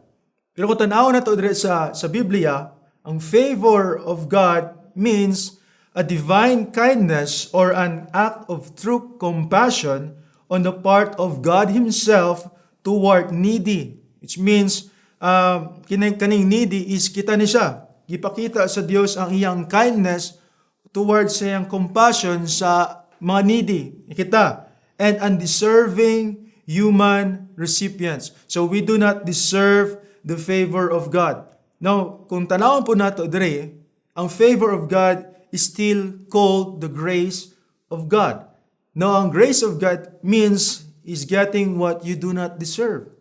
Pero kung tanawon nato dire sa Biblia, ang favor of God means a divine kindness or an act of true compassion on the part of God Himself toward needy. Which means, kaning needy is kita ni siya. Gipakita sa Dios ang iyang kindness towards sa iyang compassion sa mga needy. Kita. And undeserving human recipients. So we do not deserve the favor of God. Now, kung tanawon po nato dire, ang favor of God is still called the grace of God. Now, ang grace of God means is getting what you do not deserve.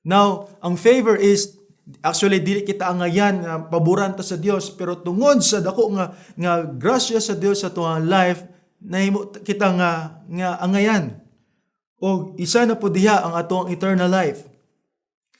Now, ang favor is, actually, dili kita angayan nga paboran ta sa Dios, pero tungod sa dako nga grasya sa Dios sa tuwang life, nahimo kita nga angayan. O isa na po diha ang atong eternal life.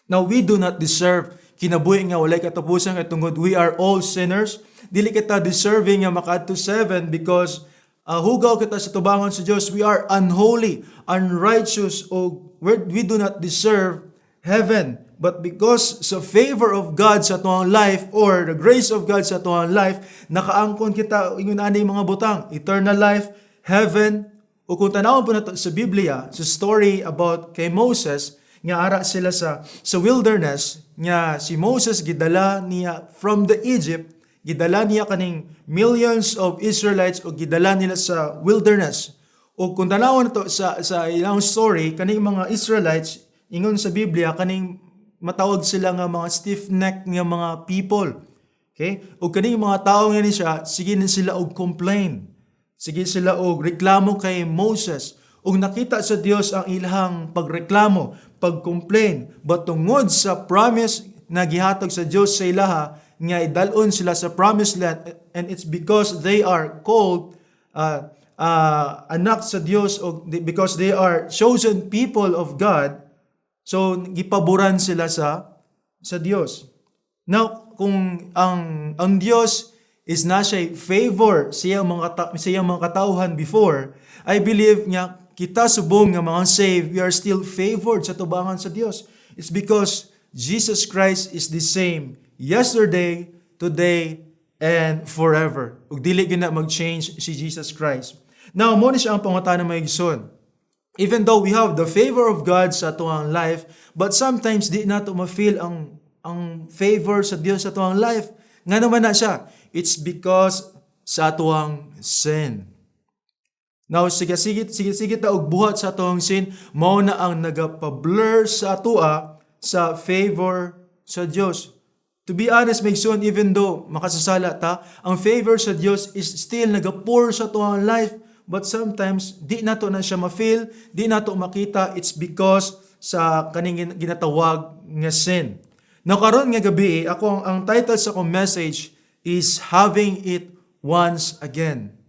Now, we do not deserve kinabuhi nga walay katapusan nga tungod we are all sinners. Dili kita deserving nga makaadto sa heaven because hugaw kita sa tubangon sa Dios. We are unholy, unrighteous, o we do not deserve heaven. But because sa favor of God sa tuwang life or the grace of God sa tuwang life, nakaangkon kita ingon ani mga butang, eternal life, heaven. O kung tanawon po nato sa Biblia, sa story about kay Moses, nga ara sila sa wilderness, nga si Moses gidala niya from the Egypt, gidala niya kaning millions of Israelites o gidala nila sa wilderness. O kung tanawon nato sa ilang story, kaning mga Israelites, ingon sa Biblia, kaning matawag sila nga mga stiff-necked nga mga people. Okay? O kaning mga tao nga ni siya, sige na sila og complain. Sige sila og reklamo kay Moses. Og nakita sa Dios ang ilahang pagreklamo, pag-complain. But tungod sa promise na gihatag sa Dios sa ilaha, nga idalon sila sa promised land, and it's because they are called anak sa Dios, o because they are chosen people of God, so gipaboran sila sa Dios. Now, kung ang Dios is na siya favor sa iyang mga katauhan before, I believe nga kita subong nga mga saved, we are still favored sa tubangan sa Dios. It's because Jesus Christ is the same yesterday, today, and forever. Ug dili gyud na mag-change si Jesus Christ. Now, mo ni siya ang pangutana mga igsoon. Even though we have the favor of God sa tuwang life, but sometimes di nato ma-feel ang favor sa Dios sa tuwang life. Nga naman na siya? It's because sa tuwang sin. Now, sige ta og buhat sa tuwang sin, mao na ang nagapablur sa atua sa favor sa Dios. To be honest, Megson, even though makasasala ta, ang favor sa Dios is still nagapour sa tuwang life, but sometimes di nato na siya ma-feel, di nato makita. It's because sa kaning ginatawag nga sin. Now karon nga gabi, ang title sa akong message is Having It Once Again.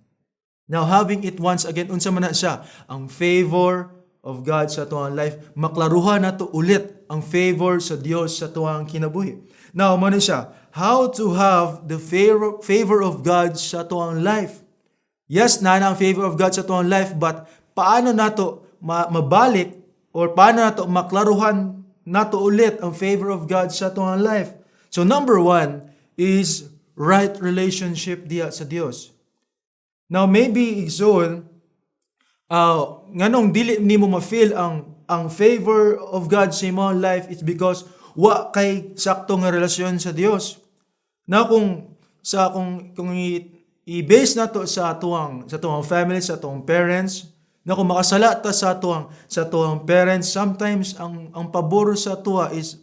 Now, having it once again, unsa man na siya? Ang favor of God sa tuwang life. Maklaruhan nato ulit ang favor sa Dios sa tuwang kinabuhi. Now, mo na siya, how to have the favor of God sa tuwang life. Yes, na ang favor of God sa tuwang life, but paano nato mabalik or paano nato maklaruhan nato ulit ang favor of God sa tuwang life? So, number one is right relationship diya sa Dios. Now, maybe igsoon, nganong dili nimo ma-feel ang favor of God sa imong life, it's because wa kay sakto nga relasyon sa Dios. Now, kung i-base nato sa tuwang family, sa tuwang parents, na kung makasala ta sa tuwang parents, sometimes ang pabor sa tuwa is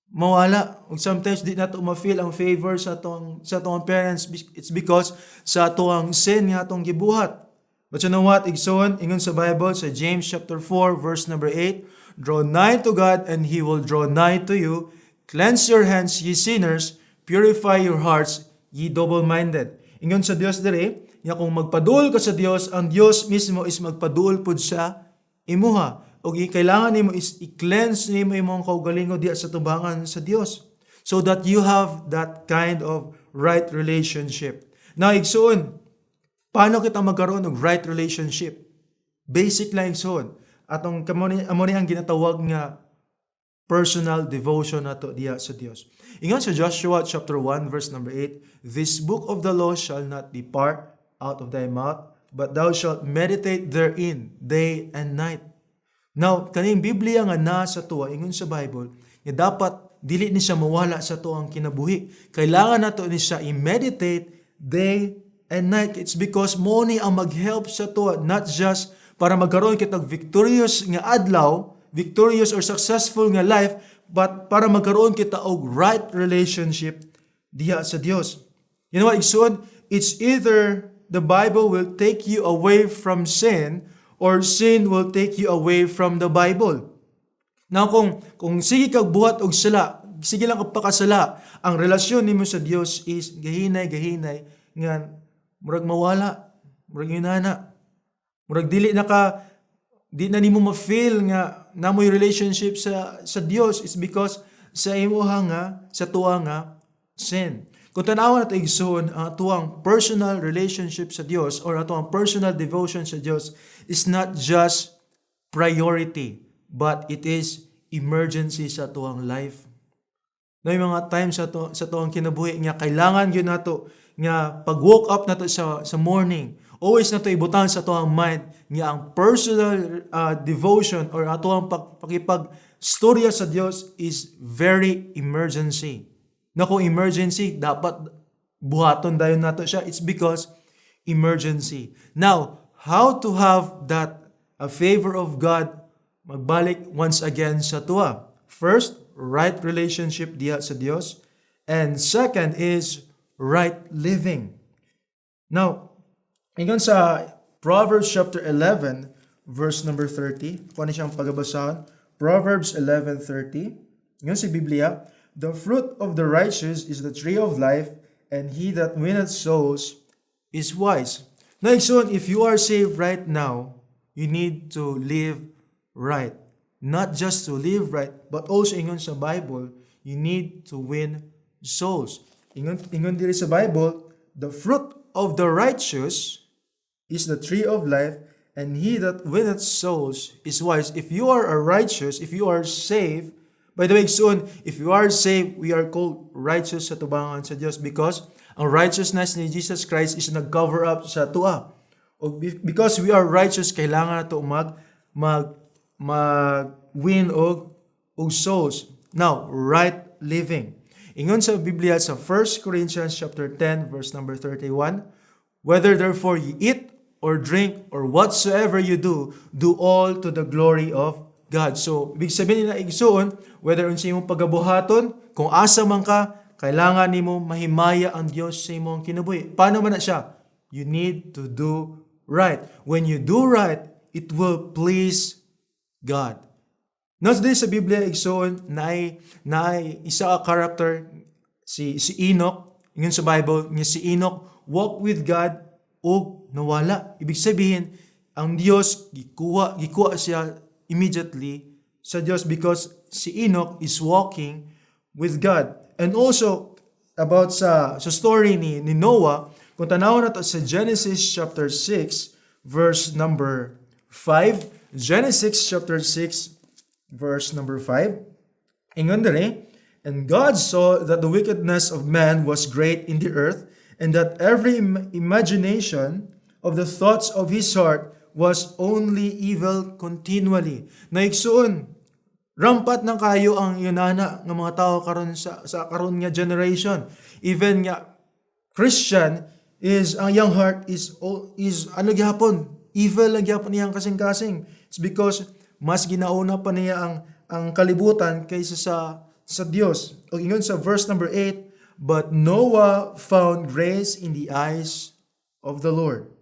mawala. Sometimes di nato ma-feel ang favor sa tuwang parents. It's because sa tuwang sin nga atong gibuhat. But you know what, igsoon, ingon sa Bible, sa James chapter 4, verse number 8, draw nigh to God, and He will draw nigh to you. Cleanse your hands, ye sinners. Purify your hearts, ye double-minded. Ingon sa Dios diri, nga kung magpaduol ka sa Dios, ang Dios mismo is magpaduol pud sa imuha. o kailangan nimo is i-cleanse nimo imong kaugalingon diha sa tubangan sa Dios, so that you have that kind of right relationship. Now, igsoon, paano kita magkaroon ng right relationship? Basic lang igsoon. Atong amo ni ang ginatawag nga personal devotion nato diha sa Dios. Ingon sa Joshua chapter 1 verse number 8, "This book of the law shall not depart out of thy mouth, but thou shalt meditate therein day and night." Now, kaning Biblia nga na sa tuwa, ingon sa Bible, nga dapat dili ni siya mawala sa tuwang kinabuhi. Kailangan nato ni siya i-meditate day and night. It's because mo ni ang mag-help sa tuwa, not just para magkaroon kitag victorious nga adlaw, victorious or successful nga life, but para magkaroon kita og right relationship diha sa Dios. You know what, igsoon? It's either the Bible will take you away from sin or sin will take you away from the Bible. Now, kung sige kag buhat og sala, sige lang kag pakasala, ang relasyon nimo sa Dios is gahinay nga murag mawala, murag yunana. Murag di na nimo ma-feel nga namoy relationship sa Dios is because sa imuha nga sa tuwa nga sin. Kung tanawan nato igsoon ang atuang personal relationship sa Dios or atuang personal devotion sa Dios is not just priority, but it is emergency sa atuang life. May mga times sa tuang kinabuhi nga kailangan gyud nato nga pag woke up nato sa morning, always nato ibutang sa tuang mind nga ang personal devotion or atuang pakipag-storya sa Dios is very emergency. Na kung emergency, dapat buhaton dayon nato siya. It's because emergency. Now, how to have that a favor of God magbalik once again sa tuwa? First, right relationship diha sa Dios. And second is right living. Now, ingon sa Proverbs chapter 11, verse number 30. Kung ano siyang pagbabasahan. Proverbs 11:30. Ingon sa Biblia, "The fruit of the righteous is the tree of life, and he that winneth souls is wise." Now, so if you are saved right now, you need to live right. Not just to live right, but also ingon sa Bible, you need to win souls. Ingon diri sa Bible, "The fruit of the righteous is the tree of life, and he that winneth souls is wise." If you are a righteous, if you are saved, by the way, soon, if you are saved, we are called righteous sa tubangan sa Dios because ang righteousness ni Jesus Christ is nag-cover up sa tuwa. O because we are righteous, kailangan nato mag-win og souls. Now, right living. Ingon sa Biblia sa 1 Corinthians chapter 10 verse number 31, "Whether therefore ye eat or drink or whatsoever you do, do all to the glory of God." So, ibig sabihin nila igsoon, whether unsa imong pagabuhaton, kung asa man ka, kailangan nimo mahimaya ang Dios sa imong kinabuhi. Paano man na siya? You need to do right. When you do right, it will please God. Nas din sa Biblia igsoon na isa ka character si Enoch, ingon sa Bible nga si Enoch walk with God o nawala. Ibig sabihin, ang Dios gikuha siya immediately sa Dios because si Enoch is walking with God. And also about sa story ni Noah, kung tanawon nato sa Genesis chapter 6 verse number 5, Genesis chapter 6 verse number 5, ingon dere, "And God saw that the wickedness of man was great in the earth, and that every imagination of the thoughts of his heart was only evil continually." Naigsuon, rampat ng kayo ang yunana ng mga tao karon sa karon nga generation. Even nga Christian is ang young heart is ano gyapon, evil lang gyapon niyang kasing-kasing. It's because mas ginauna pa niya ang kalibutan kaysa sa Dios. O ingon sa verse number 8, "But Noah found grace in the eyes of the Lord."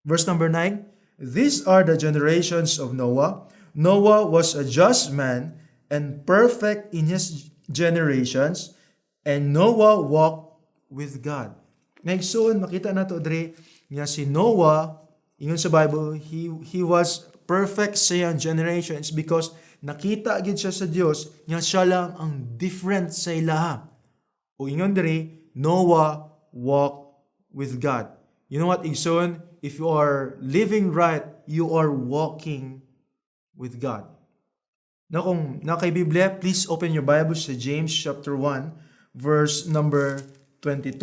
Verse number 9, "These are the generations of Noah. Noah was a just man and perfect in his generations, and Noah walked with God." Next soon, makita nato dre nga si Noah, ingon sa Bible, he was perfect sa iyang generation is because nakita gid siya sa Dios nga siya lang ang different sa ilaha. O ingon diri, Noah walked with God. You know what, igsoon? If you are living right, you are walking with God. Na kung nakay Biblia, please open your Bible sa James chapter 1, verse number 22.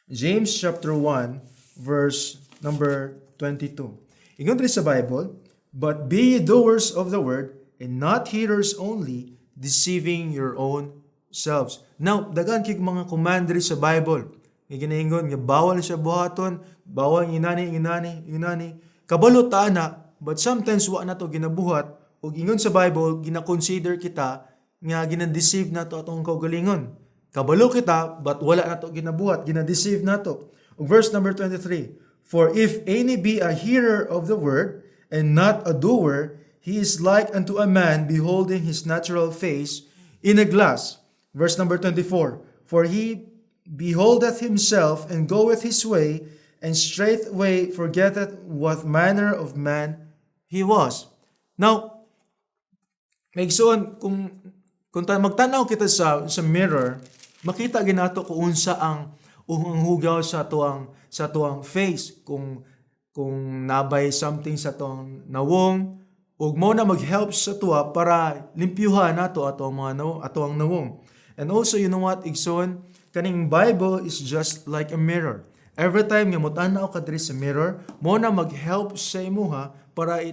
James chapter 1, verse number 22. Ingon diri sa Bible, but be ye doers of the word, and not hearers only, deceiving your own selves. Now, dagan kay mga command diri sa Bible. Nga ginaingon nga bawal siya buhaton, bawal inani. Kabalo ta na, but sometimes wa na to ginabuhat ug ingon sa Bible gina-consider kita nga gina-deceive nato atong kaugalingon. Kabalo kita but wala nato ginabuhat, gina-deceive nato. Ug verse number 23, for if any be a hearer of the word and not a doer, he is like unto a man beholding his natural face in a glass. Verse number 24, for he beholdeth himself and goeth his way, and straightway forgetteth what manner of man he was. Now, maigsoon, kung magtanaw kita sa mirror, makita ginato kung unsa ang hugaw sa tuang face, kung nabay something sa tuang nawong, ug mo na mag-help sa tuwa para limpyuhan nato atong nawong. And also, you know what, igsoon, kaning Bible is just like a mirror. Every time nga mutanaw ka diri sa mirror, mo na mag-help sa imuha para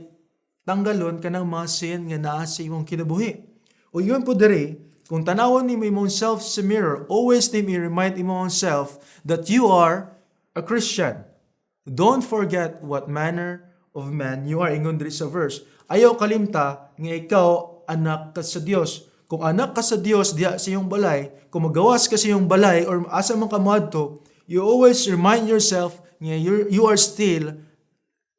tanggalon kanang mga sin nga naa sa imong kinabuhi. O yun po diri, kung tanawon nimo imong self sa mirror, always nimo i-remind imong self that you are a Christian. Don't forget what manner of man you are. Ingon diri sa verse, ayaw kalimta nga ikaw anak ka sa Dios. Kung anak ka sa Dios diya sa iyong balay, kung magawas ka sa iyong balay or asa man ka moadto, you always remind yourself nga you are still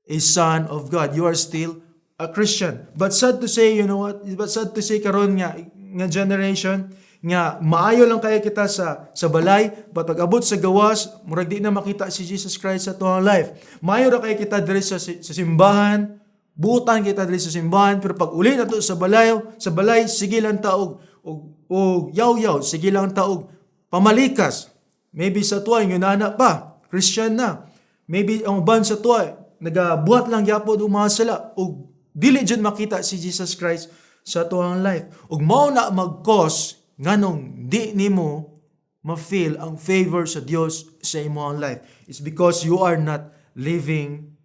a son of God. You are still a Christian. But sad to say, you know what? But sad to say karon nga generation nga maayo lang kaya kita sa balay, but pag-abot sa gawas, murag di na makita si Jesus Christ sa tuwang life. Maayo ra kaya kita diri sa simbahan, butan kita diri sa simbahan, pero pag uli na to sa balay, sige lang taog og yaw-yaw, sige lang taog pamalikas. Maybe sa tuwa yung nana pa, Christian na. Maybe ang uban sa tuwa nagabuhat lang gyapon og mga sala og dili jud makita si Jesus Christ sa tuwang life. Ug mao na mag-cause nganong di nimo ma-feel ang favor sa Dios sa imong life. It's because you are not living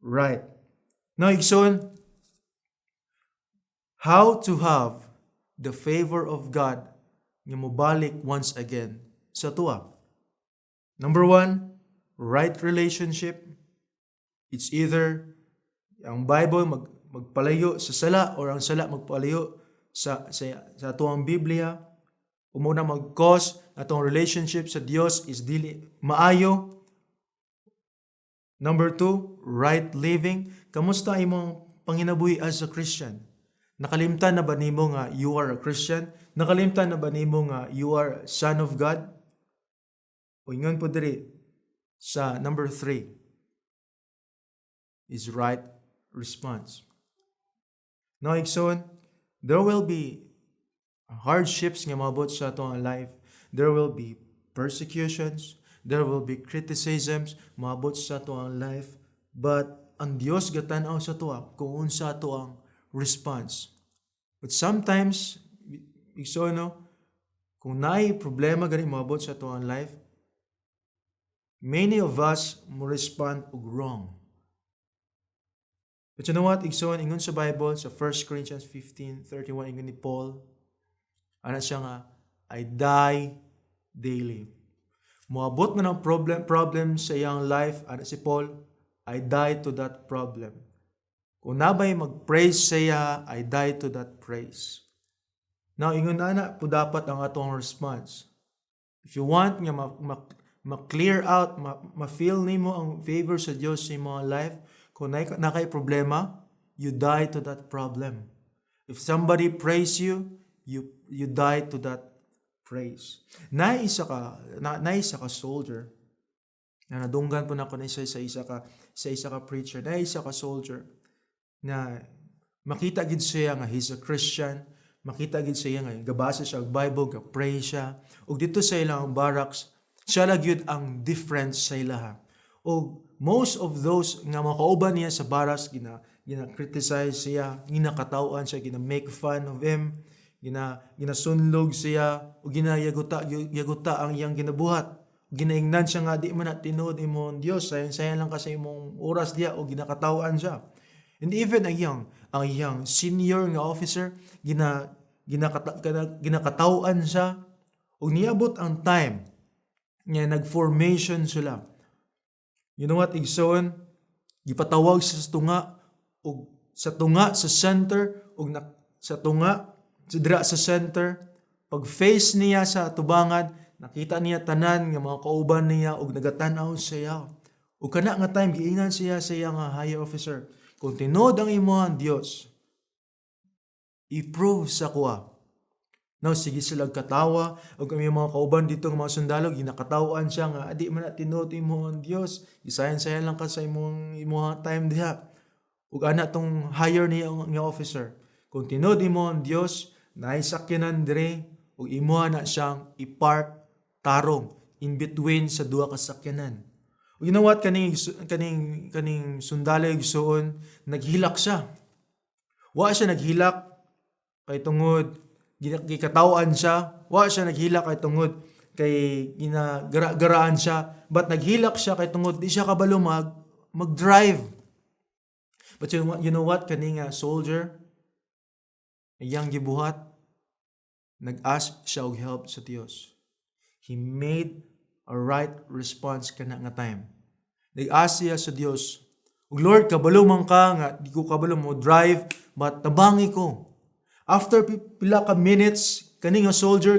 right. Now, igsoon, how to have the favor of God nga mobalik once again sa tuwa. Number 1, right relationship. It's either ang Bible magpalayo sa sala or ang sala magpalayo sa tuwang Biblia. Umuna mag-cause atong relationship sa Dios is dili maayo. Number 2, right living. Kamusta imong panginabuhi as a Christian? Nakalimtan na ba nimo nga you are a Christian? Nakalimtan na ba nimo nga you are a son of God? O ingon po diri sa number 3 is right response. Now, igsoon, there will be hardships nga maabot sa atong life. There will be persecutions. There will be criticisms maabot sa atong life. But ang Dios gatan-aw sa tuwa kung unsa ato ang response. But sometimes, igsoon, kung naay problema gani maabot sa atong life, many of us mo respond og wrong. But you know what, igsoon, ingon sa Bible, sa 1 Corinthians 15:31, ingon ni Paul, ana siya nga, I die daily. Moabot man ang problem sa iyang life, ana si Paul, I die to that problem. Kung nabay mag-praise siya, I die to that praise. Now, ingon na po dapat ang atong response. If you want nga ma-clear out, ma-feel nimo ang favor sa Dios sa imong life, kung nakay problema, you die to that problem. If somebody praise you, you die to that praise. Naisa ka soldier. Na nadunggan po na ko na isa ka preacher. Naisa ka soldier. na makita gid siya nga he's a Christian, makita gid siya nga gabasa siya og Bible, ga pray siya. Ug dito sa ilang barracks, siya lang yun ang difference sa ilaha. O most of those nga mga kauban niya sa barracks, gina-criticize siya, ginakatawan siya, gina-make fun of him, ginasunlog siya, o yaguta ang iyang ginabuhat. Ginaingnan siya nga, di man na tinuod imong Diyos, sayang lang kasi imong oras diya, o ginakatawan siya. And even ang iyang senior nga officer, ginakatawan siya, o niabot ang time, nga nag-formation sila. You know what, igsoon, gipatawag sa tunga, o sa tunga sa center, o sa tunga, sa dira sa center, pag face niya sa tubangan, nakita niya tanan nga mga kauban niya, o nagatanaw siya. O kana nga time, giingnan siya sa iya nga higher officer, kung tinod ang imuhang Diyos, i-prove sa kuha. Now, sige sila katawa, o kami mga kauban dito ng mga sundalo, ginakatawan siya nga, adi man na tinod imuhang Diyos, isayan-sayan lang ka sa imuhang time diha. O ana tong higher niya nga officer, kung tinod imuhang Diyos, naisakyanan dire, o imuha na siyang i-park tarong in between sa duha ka sakyanan. O you know what, kaning sundalo igsuon, naghilak siya. Wa siya naghilak kay tungod gikatawan siya, wa siya naghilak kay tungod kay ginagara-garaan siya, but naghilak siya kay tungod di siya kabalo mag-drive. But you know what, kaning soldier, iyang gibuhat, nag-ask siya og help sa Dios. He made a right response kana nga time. Nag-ask siya sa Dios, "Og Lord, kabalo man ka nga di ko kabalo mo drive, but tabangi ko." After pila ka minutes, kani nga soldier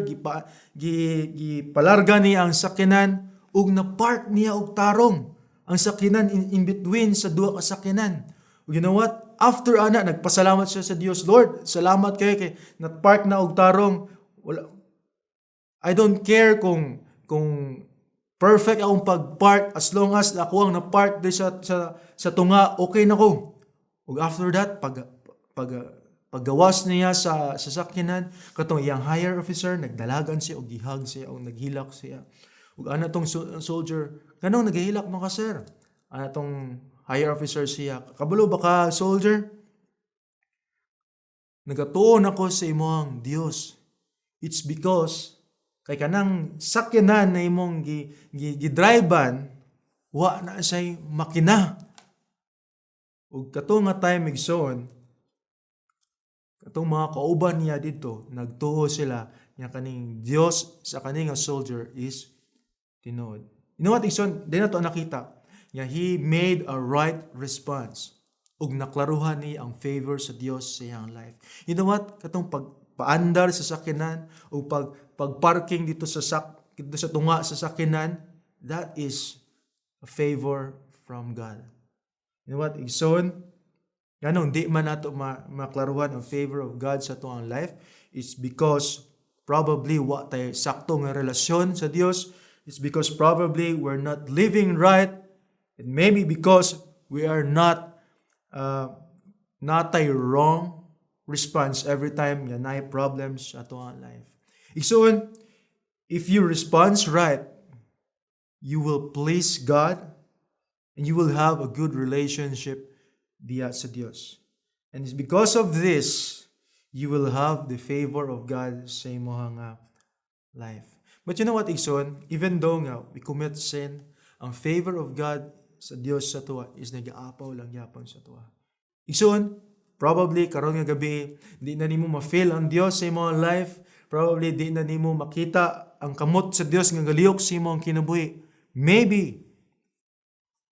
gipalarga niya ang sakyanan ug na-park niya og tarong ang sakyanan in between sa duha ka sakyanan. You know what? After ana, nagpasalamat siya sa Dios, "Lord, salamat kay na-park na og tarong. I don't care kung perfect akong pag-park, as long as ako ang na-park di sa tunga, okay na ko." Ug after that, paggawas niya sa sakyanan, katong iyang higher officer, nagdalagan siya o gihag siya o naghilak siya. Ug ana tong soldier, kanong naghihilak mo ka, sir? Ana tong higher officer siya, "Kabalo ba ka, soldier? Nagatuon ako sa imong Dios. It's because kay kanang sakyanan na imong gidrivean, wa na say makina." Ug katong nga time igsoon, katong mga kauban niya dito, nagtuo sila nga kaning Dios sa kaning nga soldier is tinuod. You know what, igsoon, di na to nakita. Nga he made a right response. Ug naklaruhan ni ang favor sa Dios sa iyang life. You know what, katong pagpaandar sa sakyanan o pagparking dito sa tunga sa sakyanan, that is a favor from God. You know what, igsoon, ganong di man nato maklaruhan ang favor of God sa tuang life, is because probably wa tayo sakto nga relasyon sa Dios. It's because probably we're not living right, and maybe because we are not tayo wrong response every time nga naay problems sa tuang life. Igsoon, if you respond right, you will please God and you will have a good relationship diya sa Dios. And it's because of this, you will have the favor of God sa imong life. But you know what, igsoon, even though nga we commit sin, ang favor of God sa Dios sa tuwa is nag-aapaw lang yapon sa tuwa. Igsoon, probably karon nga gabi, di na nimo ma-feel ang Dios sa imong life. Probably di na nimo makita ang kamot sa Dios nga galiyok sa imong kinabuhi. Maybe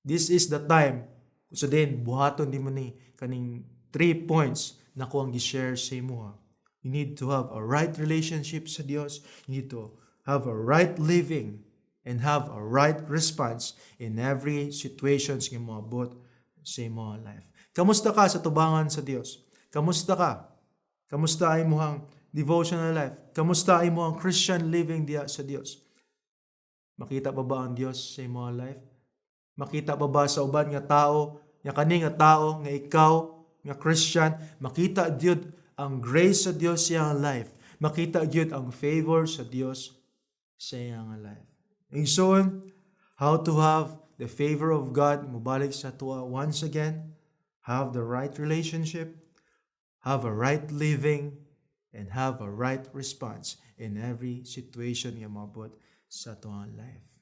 this is the time. So then, buhaton di mo ni kaning 3 points na ko ang gi-share sa imo. You need to have a right relationship sa Dios. You need to have a right living and have a right response in every situations nga moabot sa imo life. Kamusta ka sa tubangan sa Dios? Kamusta ka? Kamusta ay imong devotional life? Kamusta ay imong Christian living diya sa Dios? Makita pa ba ang Dios sa imong life? Makita pa ba sa uban nga tao, nga kani nga tao nga ikaw nga Christian, makita gyud ang grace sa Dios sa iyang life. Makita gyud ang favor sa Dios sa iyang life. Igsoon, how to have the favor of God, mubalik sa tuwa once again, have the right relationship, have a right living, and have a right response in every situation nga mabot sa tuwang life.